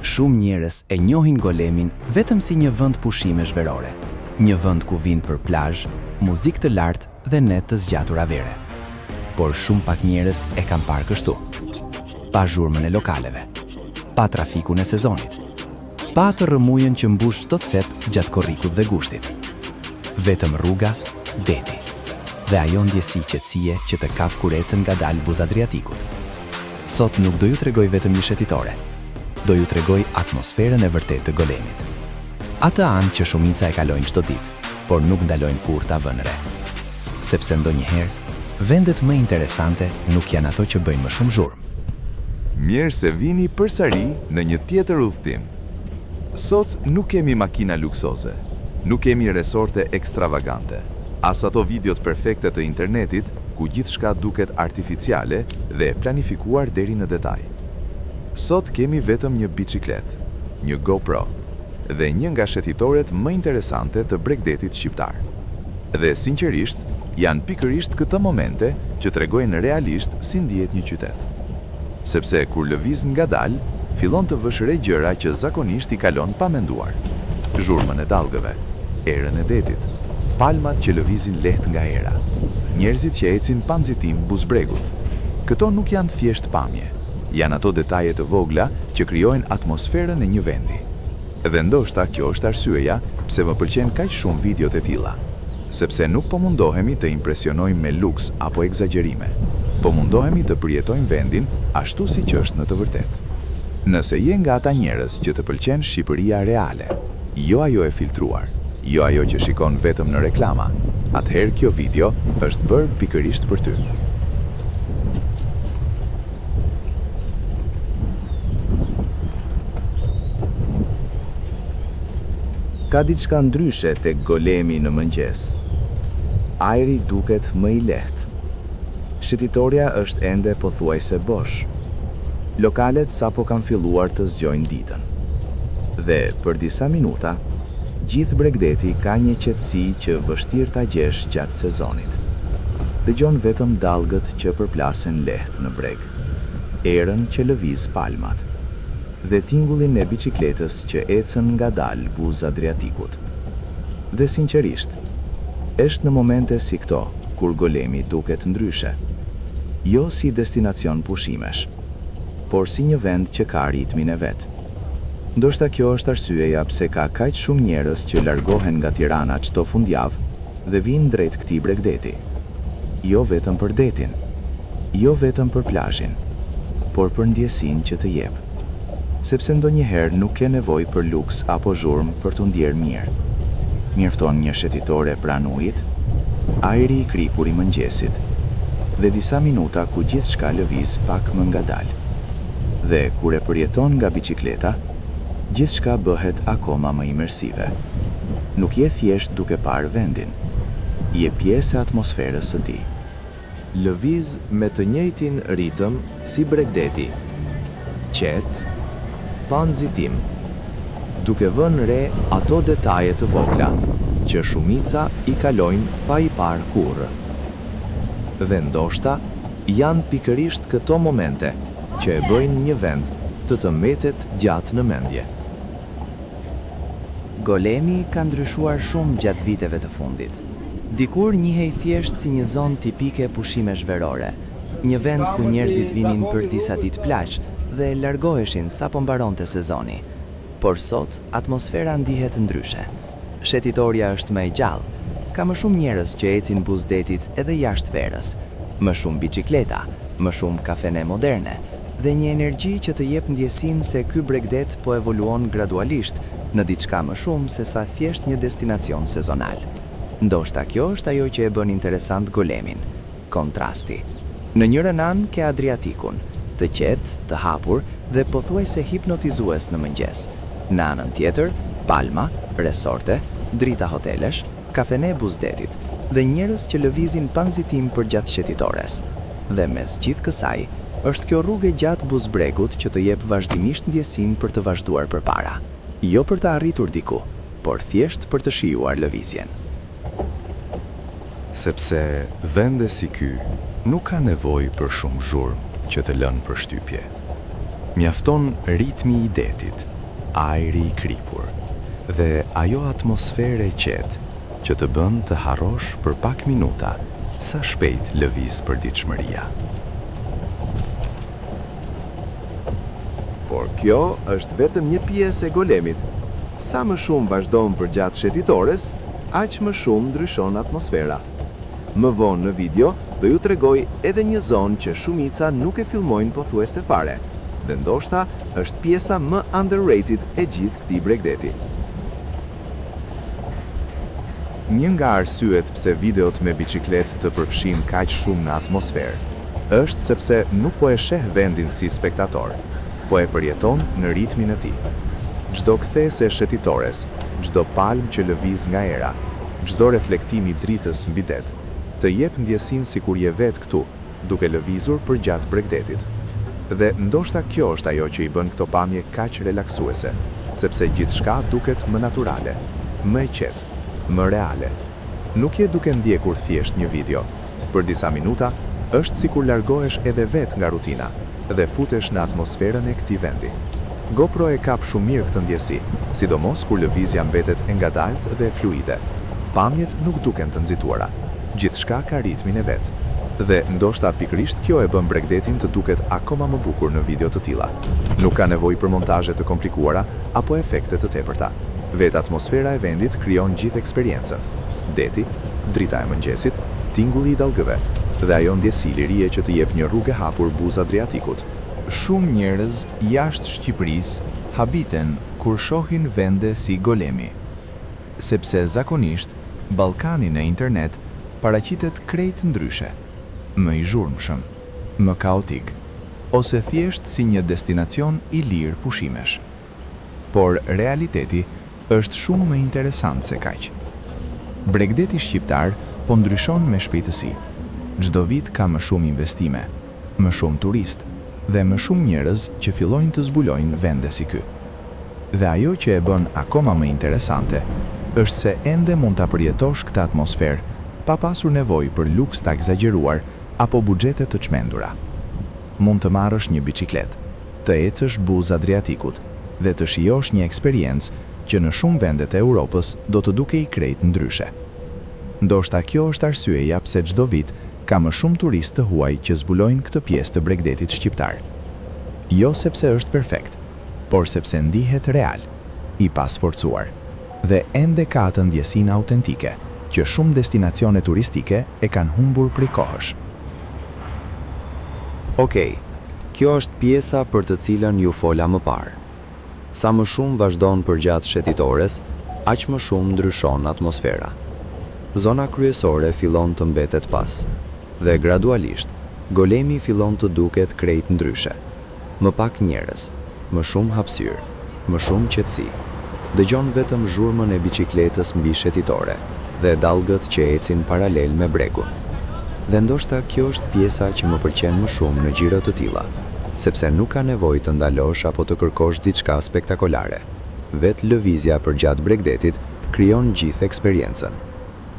Shumë njerëz e njohin Golemin vetëm si një vend pushimesh verore, një vend ku vinë për plazh, muzikë të lartë dhe net të zgjatura vere. Por shumë pak njerëz e kanë parë kështu. Pa zhurmën e lokaleve, pa trafikun e sezonit, pa të rrëmujën që mbush çdo cep gjatë korrikut dhe gushtit. Vetëm rruga, deti dhe ajo ndjesi qetësie që të kap kur ecën ngadalë buz Adriatikut. Sot nuk do ju tregoj vetëm një shetitore, do ju tregoj atmosferën e vërtet të Golemit. Atë anë që shumica e kalojnë çdo ditë, por nuk ndalojnë kur ta vënë re. Sepse ndonjëherë, vendet më interesante nuk janë ato që bëjnë më shumë zhurmë. Mirë se vini përsëri në një tjetër udhëtim. Sot nuk kemi makina luksoze, nuk kemi resorte ekstravagante, as ato videot perfekte të internetit ku gjithçka duket artificiale dhe e planifikuar deri në detaj. Sot kemi vetëm një biçikletë, një GoPro dhe një nga shetitoret më interesante të Bregdetit shqiptar. Dhe sinqerisht, janë pikërisht këto momente që tregojnë realisht si ndihet një qytet. Sepse kur lëviz ngadalë, fillon të vësh re gjëra që zakonisht i kalon pa menduar. Zhurmën e dallgëve, erën e detit, palmat që lëvizin lehtë nga era, njerëzit që ecin pa nxitim buzbregut. Këto nuk janë thjesht pamje, janë ato detaje të vogla që krijojnë atmosferën e një vendi. Dhe ndoshta kjo është arsyeja pse më pëlqen kaq shumë videot e tilla, sepse nuk po mundohemi të impresionojmë me luks apo egzagjerime, po mundohemi të përjetojmë vendin ashtu siç është në të vërtetë. Nëse je nga ata njerëz që të pëlqen Shqipëria reale, jo ajo e filtruar, jo ajo që shikon vetëm në reklama, atëherë kjo video është bërë pikërisht për ty. Ka diçka ndryshe tek Golemi në mëngjes. Ajri duket më i lehtë. Shëtitoria është ende pothuajse bosh. Lokalet sapo kanë filluar të zgjojnë ditën. Dhe për disa minuta, gjithë Bregdeti ka një qetësi që vështirë ta gjesh gjatë sezonit. Dëgjon vetëm dallgët që përplasen lehtë në breg, erën që lëviz palmat dhe tingullin e biçikletës që ecën ngadalë buz Adriatikut. Dhe sinqerisht, është në momente si këto kur Golemi duket ndryshe. Jo si destinacion pushimesh, por si një vend që ka ritmin e vet. Ndoshta kjo është arsyeja pse ka kaq shumë njerëz që largohen nga Tirana çdo fundjavë dhe vinë drejt këtij Bregdeti. Jo vetëm për detin, jo vetëm për plazhin, por për ndjesinë që të jep. Sepse ndonjëherë nuk ke nevojë për luks apo zhurmë për t'u ndjerë mirë. Mjafton një shetitore pranë ujit, ajri i kripur i mëngjesit dhe disa minuta ku gjithçka lëviz pak më ngadalë. Dhe kur e përjeton nga biçikleta, gjithçka bëhet akoma më imersive. Nuk je thjesht duke parë vendin, je pjesë e atmosferës së tij. Lëviz me të njëjtin ritëm si Bregdeti, qetë, pa nxitim, duke vënë re ato detaje të vogla që shumica i kalojnë pa i parë kurrë. Dhe ndoshta janë pikërisht këto momente që e bëjnë një vend të mbetet gjatë në mendje. Golemi ka ndryshuar shumë gjatë viteve të fundit. Dikur njihej thjesht si një zonë tipike pushimesh verore, një vend ku njerëzit vinin për disa ditë plazh dhe largoheshin sapo mbaronte sezoni. Por sot atmosfera ndihet ndryshe. Shetitoria është më e gjallë, ka më shumë njerëz që ecin buz detit edhe jashtë verës, më shumë biçikleta, më shumë kafene moderne dhe një energji që të jep ndjesinë se ky Bregdet po evoluon gradualisht në diçka më shumë se sa thjesht një destinacion sezonal. Ndoshta kjo është ajo që e bën interesant Golemin, kontrasti. Në njërin anë ke Adriatikun, të qetë, të hapur dhe pothuajse hipnotizues në mëngjes. Në anën tjetër, palma, resorte, drita hotelesh, kafene buzdetit dhe njerëz që lëvizin pa nxitim përgjatë shetitores. Dhe mes gjithë kësaj, është kjo rrugë gjatë buzbregut që të jep vazhdimisht ndjesinë për të vazhduar përpara. Jo për të arritur diku, por thjesht për të shijuar lëvizjen. Sepse vende si ky nuk ka nevojë për shumë zhurmë që të lënë përshtypje. Mjafton ritmi i detit, ajri i kripur dhe ajo atmosfere e qetë që të bën të harrosh për pak minuta sa shpejt lëviz përditshmëria. Por kjo është vetëm një pjesë e golemit. Sa më shumë vazhdon përgjatë shetitores, aq më shumë ndryshon atmosfera. Më vonë në video do ju tregoj edhe një zonë që shumica nuk e filmojnë pothuajse fare, dhe ndoshta është pjesa më underrated e gjithë këtij bregdeti. Një nga arsyet pse videot me biçikletë të përfshin kaq shumë në atmosferë, është sepse nuk po e sheh vendin si spektator, po e përjeton në ritmin e tij. Çdo kthesë e shetitores, çdo palmë që lëviz nga era, çdo reflektim i dritës mbi det, të jep ndjesinë sikur je vetë këtu, duke lëvizur përgjatë bregdetit. Dhe ndoshta kjo është ajo që i bën këto pamje kaq relaksuese, sepse gjithçka duket më natyrale, më e qetë, më reale. Nuk je duke ndjekur thjesht një video. Për disa minuta, është sikur largohesh edhe vetë nga rutina dhe futesh në atmosferën e këtij vendi. GoPro e kap shumë mirë këtë ndjesi, sidomos kur lëvizja mbetet e ngadalt dhe fluide. Pamjet nuk duken të nxituara. Gjithçka ka ritmin e vet. Dhe ndoshta pikërisht kjo e bën bregdetin të duket akoma më bukur në video të tilla. Nuk ka nevojë për montazhe të komplikuara apo efekte të tepërta. Vetë atmosfera e vendit krijon gjithë eksperiencën. Deti, drita e mëngjesit, tingulli i dallgëve dhe ajo ndjesi lirie që të jep një rrugë e hapur buzë Adriatikut. Shumë njerëz jashtë Shqipërisë habiten kur shohin vende si Golemi, sepse zakonisht Ballkani në internet paraqitet krejt ndryshe, më i zhurmshëm, më kaotik, ose thjesht si një destinacion i lirë pushimesh. Por realiteti është shumë më interesant se kaq. Bregdeti shqiptar po ndryshon me shpejtësi. Çdo vit ka më shumë investime, më shumë turist dhe më shumë njerëz që fillojnë të zbulojnë vende si ky. Dhe ajo që e bën akoma më interesante është se ende mund ta përjetosh këtë atmosferë pa pasur nevojë për luks të egzageruar apo buxhete të çmendura. Mund të marrësh një biçikletë, të ecësh buzë Adriatikut dhe të shijosh një eksperiencë që në shumë vendet e Europës do të dukej krejt ndryshe. Ndoshta kjo është arsyeja pse çdo vit ka më shumë turistë të huaj që zbulojnë këtë pjesë të bregdetit shqiptar. Jo sepse është perfekt, por sepse ndihet real, i pasforcuar, dhe ende ka atë ndjesinë autentike që shumë destinacione turistike e kanë humbur prej kohësh. Okej, kjo është pjesa për të cilën ju fola më parë. Sa më shumë vazhdon përgjatë shetitores, aq më shumë ndryshon atmosfera. Zona kryesore fillon të mbetet pas, dhe gradualisht, Golemi fillon të duket krejt ndryshe. Më pak njerëz, më shumë hapësirë, më shumë qetësi. Dëgjon vetëm zhurmën e biçikletës mbi shetitore dhe dallgët që ecin paralel me bregun. Dhe ndoshta kjo është pjesa që më pëlqen më shumë në xhiro të tilla, sepse nuk ka nevojë të ndalosh apo të kërkosh diçka spektakolare. Vetë lëvizja përgjatë bregdetit krijon gjithë eksperiencën.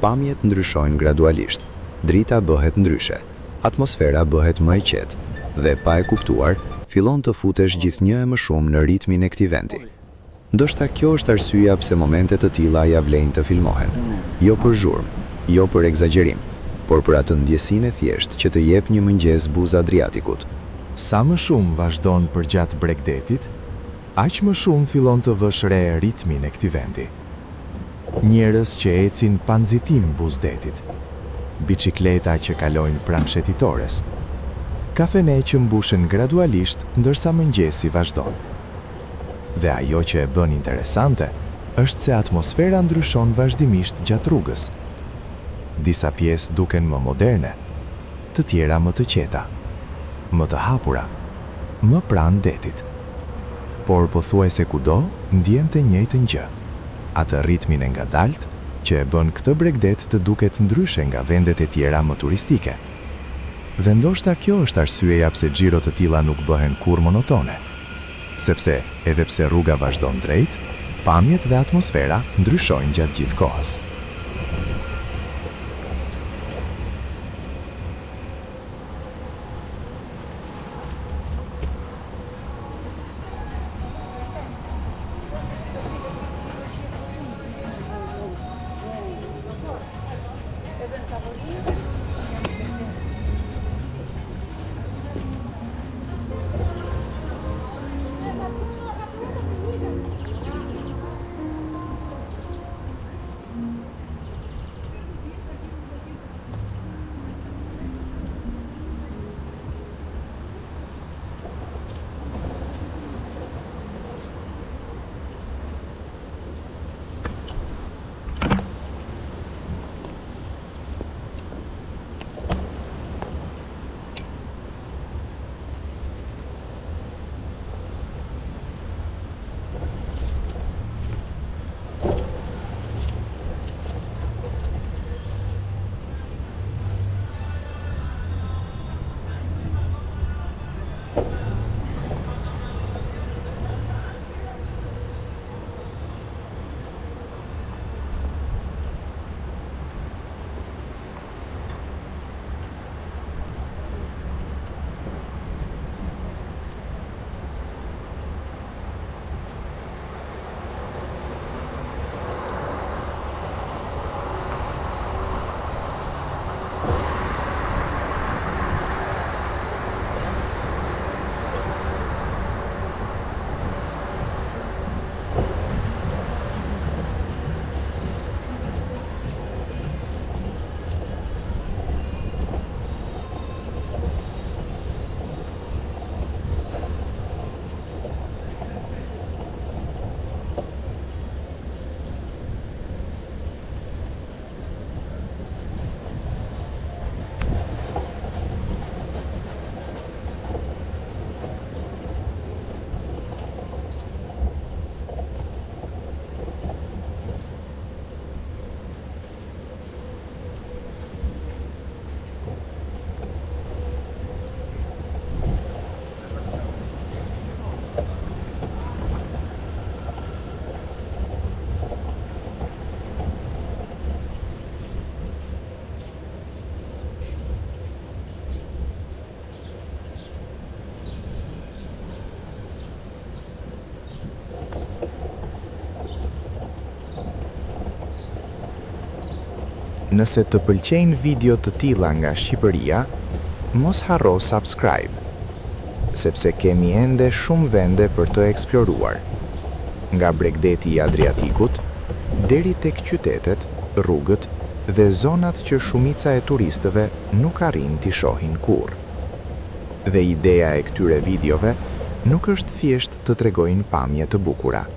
Pamjet ndryshojnë gradualisht, drita bëhet ndryshe, atmosfera bëhet më e qetë, dhe pa e kuptuar, fillon të futesh gjithnjë e më shumë në ritmin e këtij vendi. Ndoshta kjo është arsyeja pse momente të tilla ja vlen të filmohen, jo për zhurmë, jo për egzagerim, por për atë ndjesinë e thjeshtë që të jep një mëngjes buzë Adriatikut. Sa më shumë vazhdon përgjatë bregdetit, aq më shumë fillon të vësh re ritmin e këtij vendi. Njerëz që ecin pa nxitim buzdetit, biçikleta që kalojnë pranë shetitores, kafene që mbushen gradualisht ndërsa mëngjesi vazhdon. Dhe ajo që e bën interesante është se atmosfera ndryshon vazhdimisht gjatë rrugës. Disa pjesë duken më moderne, të tjera më të qeta, më të hapura, më pranë detit. Por pothuajse kudo ndjen të njëjtën gjë, atë ritmin e ngadalt që e bën këtë bregdet të duket ndryshe nga vendet e tjera më turistike. Dhe ndoshta kjo është arsyeja pse xhiro të tilla nuk bëhen kurrë monotone, sepse edhe pse rruga vazhdon drejt, pamjet dhe atmosfera ndryshojnë gjatë gjithë kohës. Nëse të pëlqejnë video të tilla nga Shqipëria, mos harro subscribe, sepse kemi ende shumë vende për të eksploruar. Nga bregdeti i Adriatikut, deri tek qytetet, rrugët dhe zonat që shumica e turistëve nuk arrin t'i shohin kurrë. Dhe ideja e këtyre videove nuk është thjesht të tregojnë pamje të bukura,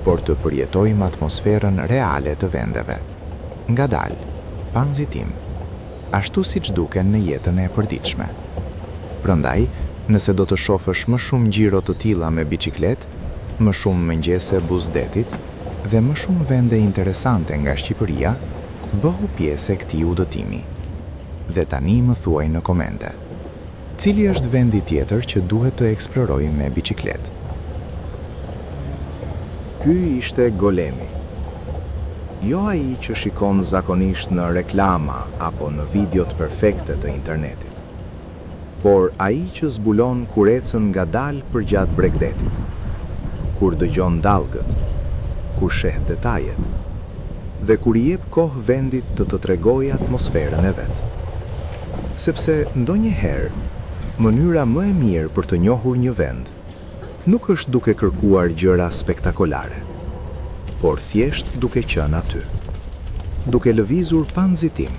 por të përjetojmë atmosferën reale të vendeve. Ngadalë, pa nxitim, ashtu siç duken në jetën e përditshme. Prandaj, nëse do të shohësh më shumë xhiro të tilla me biçikletë, më shumë mëngjese buzdetit dhe më shumë vende interesante nga Shqipëria, bëhu pjesë e këtij udhëtimi. Dhe tani më thuaj në komente, cili është vendi tjetër që duhet të eksploroj me biçikletë? Ky ishte Golemi. Jo ai që shikon zakonisht në reklama apo në videot perfekte të internetit, por ai që zbulon kur ecën ngadalë përgjatë bregdetit, kur dëgjon dallgët, kur sheh detajet, dhe kur i jep kohë vendit të të tregojë atmosferën e vet. Sepse ndonjëherë, mënyra më e mirë për të njohur një vend nuk është duke kërkuar gjëra spektakolare, por thjesht duke qenë aty, duke lëvizur pa nxitim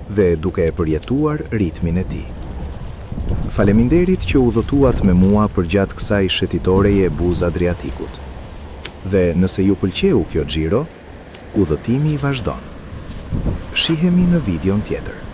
dhe duke e përjetuar ritmin e tij. Faleminderit që udhëtuat me mua përgjatë kësaj shëtitoreje buz Adriatikut. Dhe nëse ju pëlqeu kjo xhiro, udhëtimi vazhdon. Shihemi në videon tjetër.